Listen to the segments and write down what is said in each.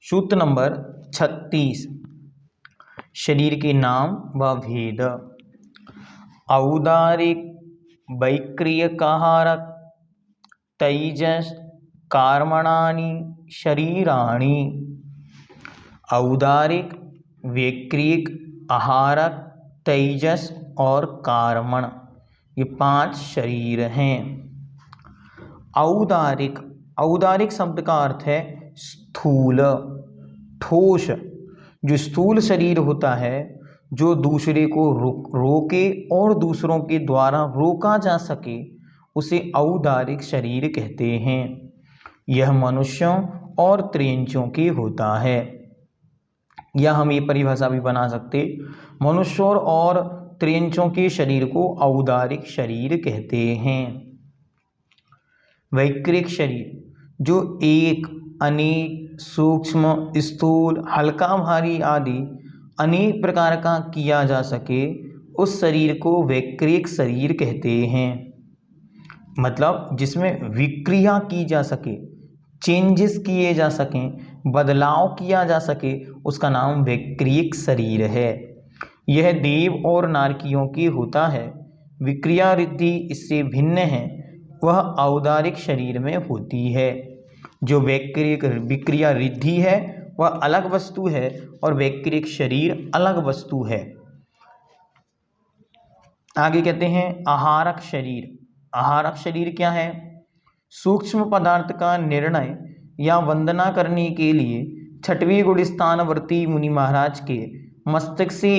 सूत्र नंबर 36, शरीर के नाम व भेद। औदारिक, वैक्रियकारक, तेजस, कर्मणानि, शरीराणि। औदारिक, वैक्रियक, आहारक, तेजस और कर्मण, ये 5 शरीर हैं। औदारिक, औदारिक शब्द का अर्थ है स्थूल, ठोस। जो स्थूल शरीर होता है, जो दूसरे को रोके और दूसरों के द्वारा रोका जा सके, उसे औदारिक शरीर कहते हैं। यह मनुष्यों और त्रियंचों के होता है। या हम ये परिभाषा भी बना सकते, मनुष्यों और त्रियंचों के शरीर को औदारिक शरीर कहते हैं। वैक्रिक शरीर, जो एक, अनेक, सूक्ष्म, स्थूल, हल्का, भारी आदि अनेक प्रकार का किया जा सके, उस शरीर को वैक्रिक शरीर कहते हैं। मतलब जिसमें विक्रिया की जा सके, चेंजेस किए जा सकें, बदलाव किया जा सके, उसका नाम वैक्रिक शरीर है। यह देव और नारकियों की होता है। विक्रिया रिद्धि इससे भिन्न है, वह औदारिक शरीर में होती है। जो वैक्रिक विक्रिया रिद्धि है वह अलग वस्तु है और वैक्रिक शरीर अलग वस्तु है। आगे कहते हैं आहारक शरीर। आहारक शरीर क्या है? सूक्ष्म पदार्थ का निर्णय या वंदना करने के लिए 6वें गुणस्थानवर्ती मुनि महाराज के मस्तक से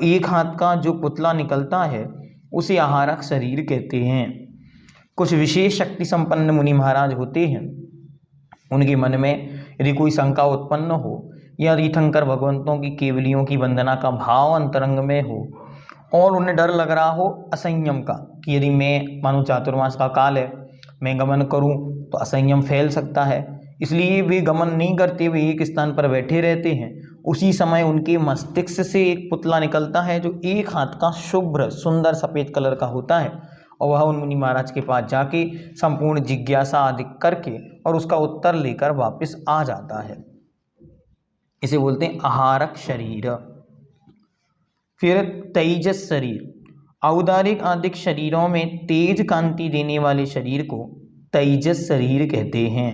एक हाथ का जो पुतला निकलता है, उसे आहारक शरीर कहते हैं। कुछ विशेष शक्ति संपन्न मुनि महाराज होते हैं, उनके मन में यदि कोई शंका उत्पन्न हो या तीर्थंकर भगवंतों की केवलियों की वंदना का भाव अंतरंग में हो और उन्हें डर लग रहा हो असंयम का, कि यदि मैं मानो चातुर्मास का काल है, मैं गमन करूं तो असंयम फैल सकता है, इसलिए वे गमन नहीं करते हुए एक स्थान पर बैठे रहते हैं। उसी समय उनके मस्तिष्क से एक पुतला निकलता है जो एक हाथ का शुभ्र सुंदर सफ़ेद कलर का होता है, और वह उन मुनि महाराज के पास जाके संपूर्ण जिज्ञासा आदि करके और उसका उत्तर लेकर वापस आ जाता है। इसे बोलते हैं आहारक शरीर। फिर तेजस शरीर। औदारिक आदिक शरीरों में तेज कांति देने वाले शरीर को तेजस शरीर कहते हैं।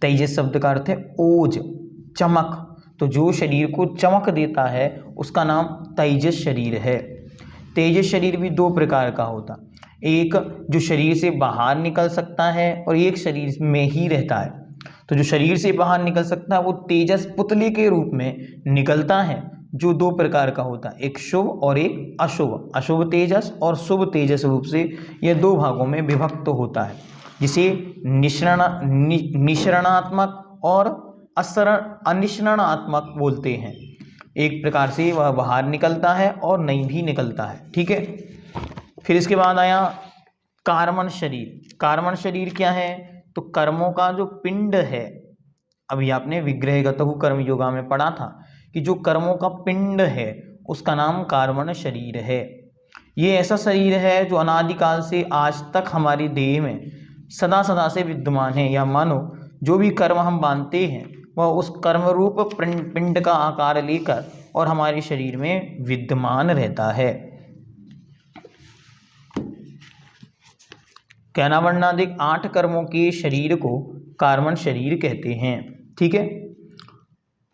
तेजस शब्द का अर्थ है ओज, चमक। तो जो शरीर को चमक देता है उसका नाम तेजस शरीर है। तेजस शरीर भी 2 प्रकार का होता, एक जो शरीर से बाहर निकल सकता है और एक शरीर में ही रहता है। तो जो शरीर से बाहर निकल सकता है वो तेजस पुतले के रूप में निकलता है, जो 2 प्रकार का होता है, एक शुभ और एक अशुभ। अशुभ तेजस और शुभ तेजस रूप से यह 2 भागों में विभक्त होता है, जिसे निश्रणात्मक और अनिश्रणात्मक बोलते हैं। एक प्रकार से वह बाहर निकलता है और नहीं भी निकलता है, ठीक है। फिर इसके बाद आया कर्मण शरीर। कर्मण शरीर क्या है? तो कर्मों का जो पिंड है, अभी आपने विग्रहगतहु कर्म योगा में पढ़ा था कि जो कर्मों का पिंड है उसका नाम कर्मण शरीर है। ये ऐसा शरीर है जो अनादिकाल से आज तक हमारी देह में सदा सदा से विद्यमान है, या मानो जो भी कर्म हम बांधते हैं वह उस कर्म रूप पिंड का आकार लेकर और हमारे शरीर में विद्यमान रहता है। कैनावर्णादिक 8 कर्मों के शरीर को कर्मण शरीर कहते हैं, ठीक है।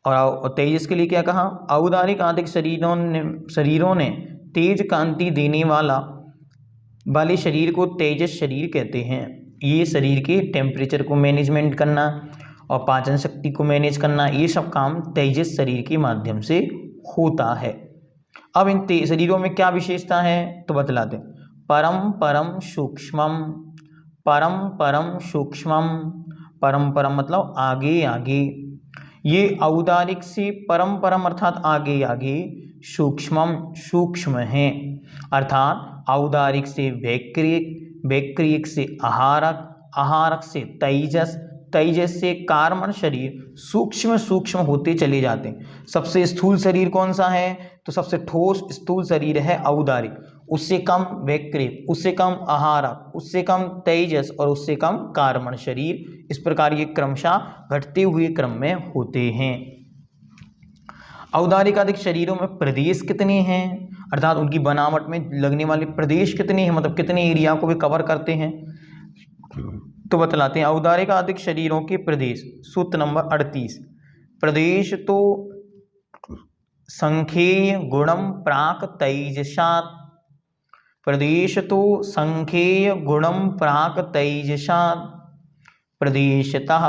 और तेजस के लिए क्या कहा? औदारिक आदिक शरीरों ने तेज कांति देने वाले शरीर को तेजस शरीर कहते हैं। ये शरीर के टेम्परेचर को मैनेजमेंट करना और पाचन शक्ति को मैनेज करना, ये सब काम तेजस शरीर के माध्यम से होता है। अब इन शरीरों में क्या विशेषता है तो बतलाते। परम परम सूक्ष्मम, परम परम सूक्ष्मम, परम परम मतलब आगे आगे। ये औदारिक से परम परम अर्थात आगे आगे, सूक्ष्मम सूक्ष्म हैं, अर्थात औदारिक से वैक्रियक, वैक्रियक से आहारक, आहारक से तेजस, तेजस से कर्मण शरीर सूक्ष्म सूक्ष्म होते चले जाते हैं। सबसे स्थूल शरीर कौन सा है? तो सबसे ठोस स्थूल शरीर है औदारिक, उससे कम वैक्रिक, उससे कम आहारक, उससे कम तेजस और उससे कम कार्बन शरीर। इस प्रकार ये क्रमशः घटते हुए क्रम में होते हैं। औदारिक अधिक शरीरों में प्रदेश कितने हैं, अर्थात उनकी बनावट में लगने वाले प्रदेश कितने हैं, मतलब कितने एरिया को वे कवर करते हैं, तो बतलाते हैं। औदारिक अधिक शरीरों के प्रदेश, सूत्र नंबर 38। प्रदेश तो संख्येय गुणम प्राक तेजसात्, प्रदेश तो संख्येय गुणम प्राक तेजसात्, प्रदेशतः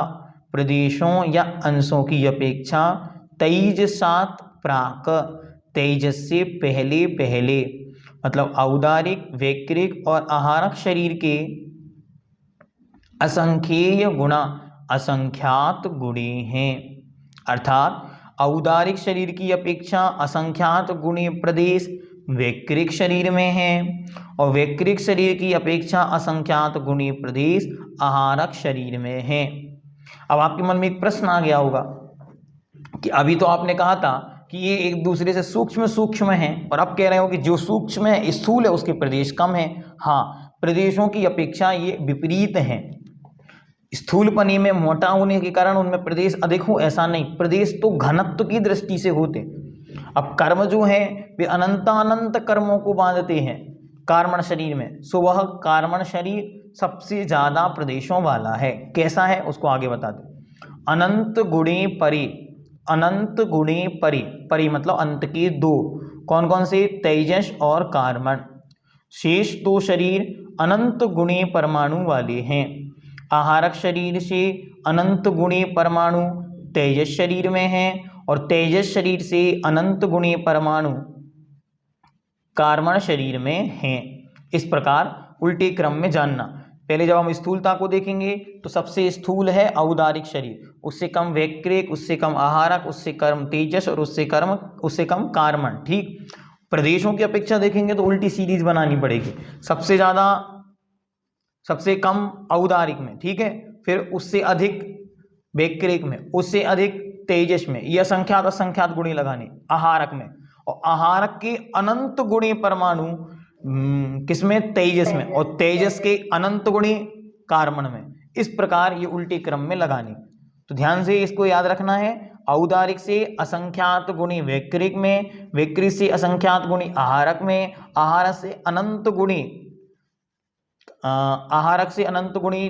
प्रदेशों या अंशों की अपेक्षा तेजसात् प्राक, तेजस से पहले पहले, मतलब औदारिक, वैक्रिक और आहारक शरीर के असंख्येय गुणा असंख्यात गुणे हैं, अर्थात औदारिक शरीर की अपेक्षा असंख्यात गुणे प्रदेश वैक्रिक शरीर में हैं और वैक्रिक शरीर की अपेक्षा असंख्यात गुणे प्रदेश आहारक शरीर में हैं। अब आपके मन में एक प्रश्न आ गया होगा कि अभी तो आपने कहा था कि ये एक दूसरे से सूक्ष्म सूक्ष्म हैं और अब कह रहे हो कि जो सूक्ष्म है स्थूल है उसके प्रदेश कम है। हाँ, प्रदेशों की अपेक्षा ये विपरीत हैं। स्थूलपनी में मोटा होने के कारण उनमें प्रदेश अधिक हो ऐसा नहीं, प्रदेश तो घनत्व की दृष्टि से होते। अब कर्म जो है वे अनंत कर्मों को बांधते हैं कार्बन शरीर में, सो वह कार्बन शरीर सबसे ज्यादा प्रदेशों वाला है। कैसा है उसको आगे बता दे। अनंत गुणे परे, अनंत गुणे परे, परे मतलब अंत के दो, कौन कौन से, तेजस और कार्बन। शेष दो शरीर अनंत गुणे परमाणु वाले हैं। आहारक शरीर से अनंत गुणे परमाणु तेजस शरीर में हैं और तेजस शरीर से अनंत गुणे परमाणु कार्बन शरीर में हैं। इस प्रकार उल्टे क्रम में जानना। पहले जब हम स्थूलता को देखेंगे तो सबसे स्थूल है औदारिक शरीर, उससे कम वैक्रिक, उससे कम आहारक, उससे कम तेजस और उससे कम कार्बन। ठीक, प्रदेशों की अपेक्षा देखेंगे तो उल्टी सीरीज बनानी पड़ेगी। सबसे ज्यादा, सबसे कम औदारिक में, ठीक है, फिर उससे अधिक वैक्रिक में, उससे अधिक तेजस में, ये असंख्यात असंख्यात गुणे लगाने आहारक में, और आहारक के अनंत गुणे परमाणु किसमें, तेजस में, और तेजस के अनंत गुणे कार्बन में। इस प्रकार ये उल्टे क्रम में लगाने। तो ध्यान से इसको याद रखना है। औदारिक से असंख्यात गुणी वैक्रिक में, वैक्रिक से असंख्यात गुणी आहारक में, आहारक से अनंत गुणी आहारक से अनंत गुणी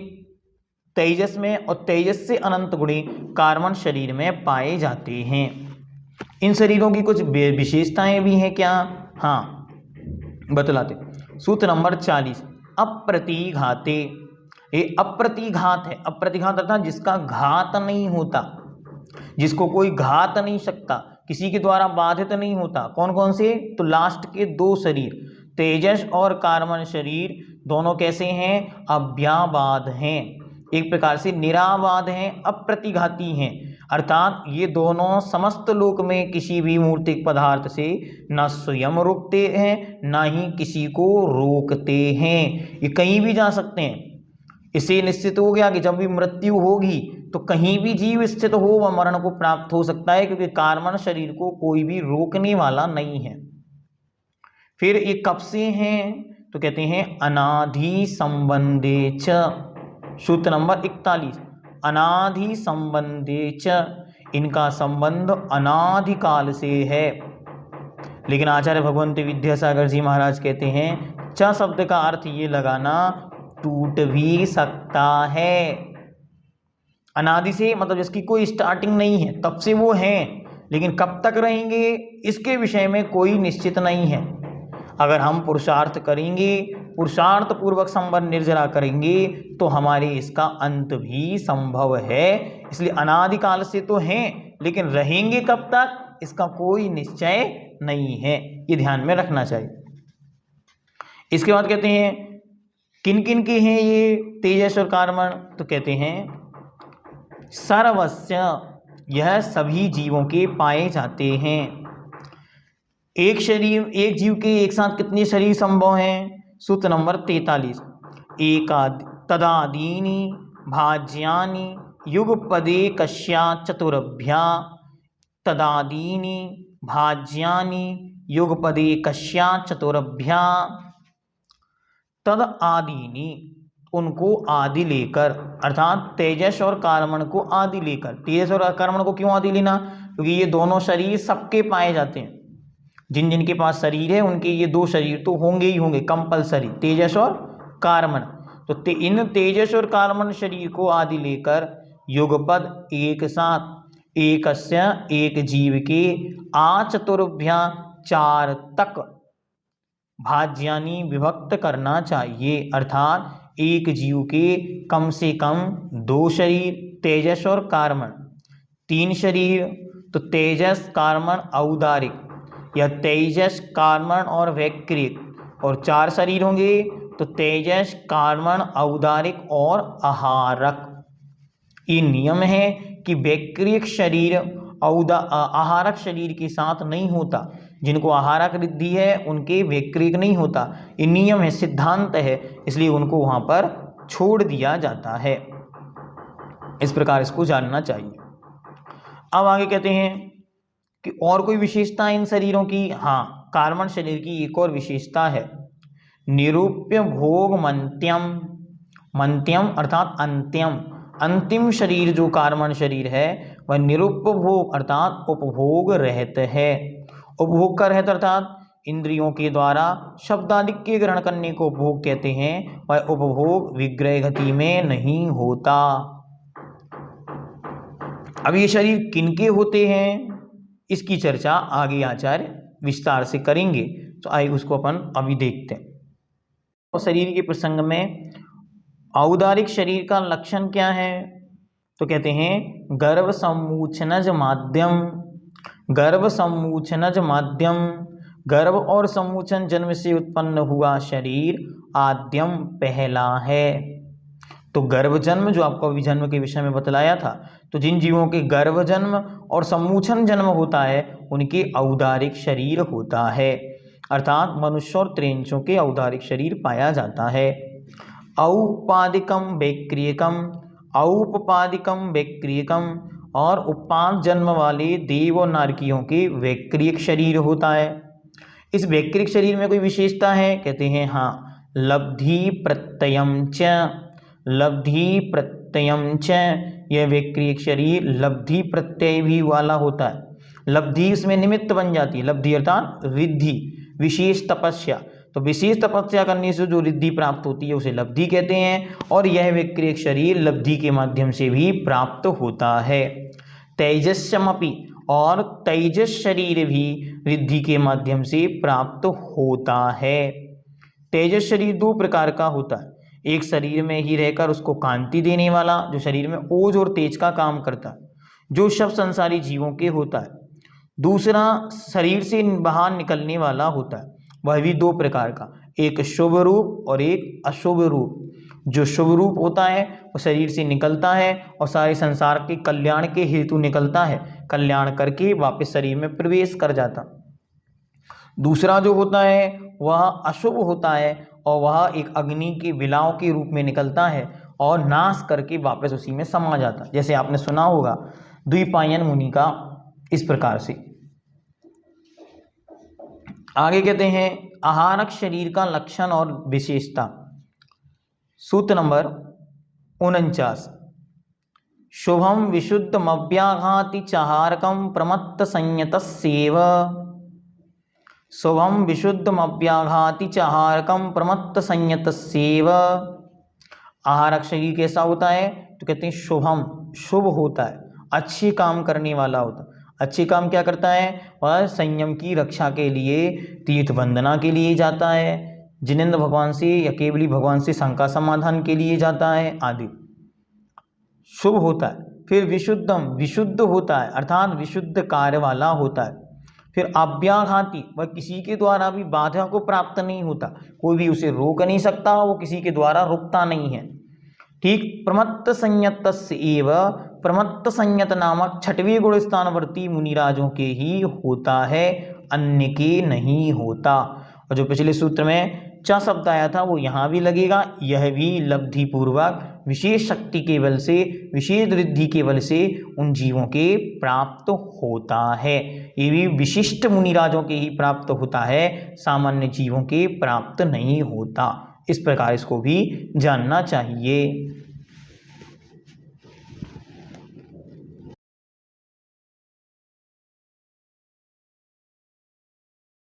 तेजस में, और तेजस से अनंत गुणी कार्बन शरीर में पाए जाते हैं। इन शरीरों की कुछ विशेषताएं भी हैं क्या, हाँ बतलाते। सूत्र नंबर 40। अप्रतिघाते, ये अप्रतिघात है। अप्रतिघात अर्थात जिसका घात नहीं होता, जिसको कोई घात नहीं सकता, किसी के द्वारा बाधित नहीं होता। कौन कौन से, तो लास्ट के दो शरीर तेजस और कार्बन शरीर दोनों कैसे हैं, अव्याबाद हैं, एक प्रकार से निराबाद हैं, अप्रतिघाती हैं। अर्थात ये दोनों समस्त लोक में किसी भी मूर्तिक पदार्थ से न स्वयं रोकते हैं न ही किसी को रोकते हैं, ये कहीं भी जा सकते हैं। इसे निश्चित हो गया कि जब भी मृत्यु होगी तो कहीं भी जीव स्थित हो वह मरण को प्राप्त हो सकता है, क्योंकि कार्बन शरीर को कोई भी रोकने वाला नहीं है। फिर ये कब से हैं, तो कहते हैं अनाधि संबंधे च। सूत्र नंबर 41। अनाधि संबंधे च, इनका संबंध अनादिकाल से है। लेकिन आचार्य भगवंत विद्यासागर जी महाराज कहते हैं च शब्द का अर्थ ये लगाना टूट भी सकता है। अनादि से मतलब जिसकी कोई स्टार्टिंग नहीं है, तब से वो हैं, लेकिन कब तक रहेंगे इसके विषय में कोई निश्चित नहीं है। अगर हम पुरुषार्थ करेंगे, पुरुषार्थ पूर्वक संबंध निर्जरा करेंगे तो हमारे इसका अंत भी संभव है। इसलिए अनादिकाल से तो हैं, लेकिन रहेंगे कब तक इसका कोई निश्चय नहीं है, ये ध्यान में रखना चाहिए। इसके बाद कहते हैं किन किन के हैं ये तेजस और कार्बन, तो कहते हैं सर्वस्य, यह सभी जीवों के पाए जाते हैं। एक शरीर, एक जीव के एक साथ कितने शरीर संभव हैं, सूत्र नंबर 43। तदादीनि भाज्यानि युगपदे कस्या चतुरभ्या, तदादीनि भाज्यानि युगपदे कस्या चतुरभ्या तद आदिनी, उनको आदि लेकर, अर्थात तेजस और कर्मण को आदि लेकर। तेजस और कर्मण को क्यों आदि लेना? क्योंकि ये दोनों शरीर सबके पाए जाते हैं। जिन जिनके पास शरीर है उनके ये दो शरीर तो होंगे ही होंगे कंपलसरी, तेजस और कर्मण। तो इन तेजस और कर्मण शरीर को आदि लेकर युगपद एक साथ एकस्य एक जीव के आचतुर्भ्या चार तक भाज्यानी विभक्त करना चाहिए, अर्थात एक जीव के कम से कम दो शरीर, तेजस और कर्मण। तीन शरीर तो तेजस कर्मण औदारिक या तेजस कर्मण और वैक्रिक, और चार शरीर होंगे तो तेजस कर्मण औदारिक और आहारक। ये नियम है कि वैक्रिक शरीर आहारक शरीर के साथ नहीं होता। जिनको आहारक रिद्धि है उनके वैक्रिक नहीं होता। ये नियम है, सिद्धांत है, इसलिए उनको वहां पर छोड़ दिया जाता है। इस प्रकार इसको जानना चाहिए। अब आगे कहते हैं कि और कोई विशेषता इन शरीरों की? हाँ, कर्मण शरीर की एक और विशेषता है, निरूप्य भोग मंत्यम। मंत्यम अर्थात अंत्यम, अंतिम शरीर जो कर्मण शरीर है वह निरुपभोग अर्थात उपभोग रहित है। उपभोग का रहित अर्थात इंद्रियों के द्वारा शब्दादि के ग्रहण करने को उपभोग कहते हैं। वह उपभोग विग्रह गति में नहीं होता। अब ये शरीर किनके होते हैं इसकी चर्चा आगे आचार्य विस्तार से करेंगे, तो आइए उसको अपन अभी देखते हैं। और शरीर के प्रसंग में औदारिक शरीर का लक्षण क्या है? तो कहते हैं गर्भ सम्मोचनज माध्यम। गर्भ सम्मोचनज माध्यम, गर्भ और सम्मोचन जन्म से उत्पन्न हुआ शरीर आद्यम पहला है। तो गर्भ जन्म जो आपको अभी जन्म के विषय में बतलाया था, तो जिन जीवों के गर्भ जन्म और सम्मोचन जन्म होता है उनके औदारिक शरीर होता है, अर्थात मनुष्य और त्रिंचों के औदारिक शरीर पाया जाता है। औपादिकम वैक्रियकम, औपपादिकम वैक्रियकम, और उपाद जन्म वाले देव और नारकियों के वैक्रियक शरीर होता है। इस वैक्रियक शरीर में कोई विशेषता है? कहते हैं हाँ, लब्धि प्रत्ययम च। लब्धि प्रत्ययम च, यह वैक्रियक शरीर लब्धि प्रत्यय भी वाला होता है। लब्धि इसमें निमित्त बन जाती है। लब्धि अर्थात रिद्धि, विशेष तपस्या। तो विशेष तपस्या करने से जो रिद्धि प्राप्त होती है उसे लब्धि कहते हैं, और यह वैक्रियक शरीर लब्धि के माध्यम से भी प्राप्त होता है। तेजस्यमपि, और तेजस शरीर भी रिद्धि के माध्यम से प्राप्त होता है। तेजस शरीर दो प्रकार का होता है, एक शरीर में ही रहकर उसको कांति देने वाला, जो शरीर में ओज और तेज का काम करता है, जो सब संसारी जीवों के होता है। दूसरा शरीर से बाहर निकलने वाला होता है, वह भी दो प्रकार का, एक शुभ रूप और एक अशुभ रूप। जो शुभ रूप होता है वो शरीर से निकलता है और सारे संसार के कल्याण के हेतु निकलता है, कल्याण करके वापस शरीर में प्रवेश कर जाता। दूसरा जो होता है वह अशुभ होता है और वह एक अग्नि के विलाव के रूप में निकलता है और नाश करके वापस उसी में समा जाता, जैसे आपने सुना होगा द्विपायन मुनि का इस प्रकार से। आगे कहते हैं आहारक शरीर का लक्षण और विशेषता। सूत्र नंबर 49, शुभम विशुद्धमव्याघाति चाहारकम प्रमत्त संयतस्येव। शुभम विशुद्धमव्याघाति चाहारकम प्रमत्त संयतस्येव। आहारक शरीर कैसा होता है? तो कहते हैं शुभम, शुभ होता है, अच्छे काम करने वाला होता है। अच्छे काम क्या करता है? वह संयम की रक्षा के लिए, तीर्थ वंदना के लिए जाता है, जिनेंद्र भगवान से या केवली भगवान से शंका समाधान के लिए जाता है आदि, शुभ होता है। फिर विशुद्धम, विशुद्ध होता है अर्थात विशुद्ध कार्य वाला होता है। फिर अव्याघाती, वह किसी के द्वारा भी बाधा को प्राप्त नहीं होता, कोई भी उसे रोक नहीं सकता, वो किसी के द्वारा रुकता नहीं है। ठीक, प्रमत्त संयतस्य एव, प्रमत्त संयत नामक छठवें गुण स्थानवर्ती मुनिराजों के ही होता है, अन्य के नहीं होता। और जो पिछले सूत्र में च शब्द आया था वो यहाँ भी लगेगा, यह भी लब्धि पूर्वक विशेष शक्ति के बल से, विशेष रिद्धि के बल से उन जीवों के प्राप्त होता है। ये भी विशिष्ट मुनिराजों के ही प्राप्त होता है, सामान्य जीवों के प्राप्त नहीं होता। इस प्रकार इसको भी जानना चाहिए।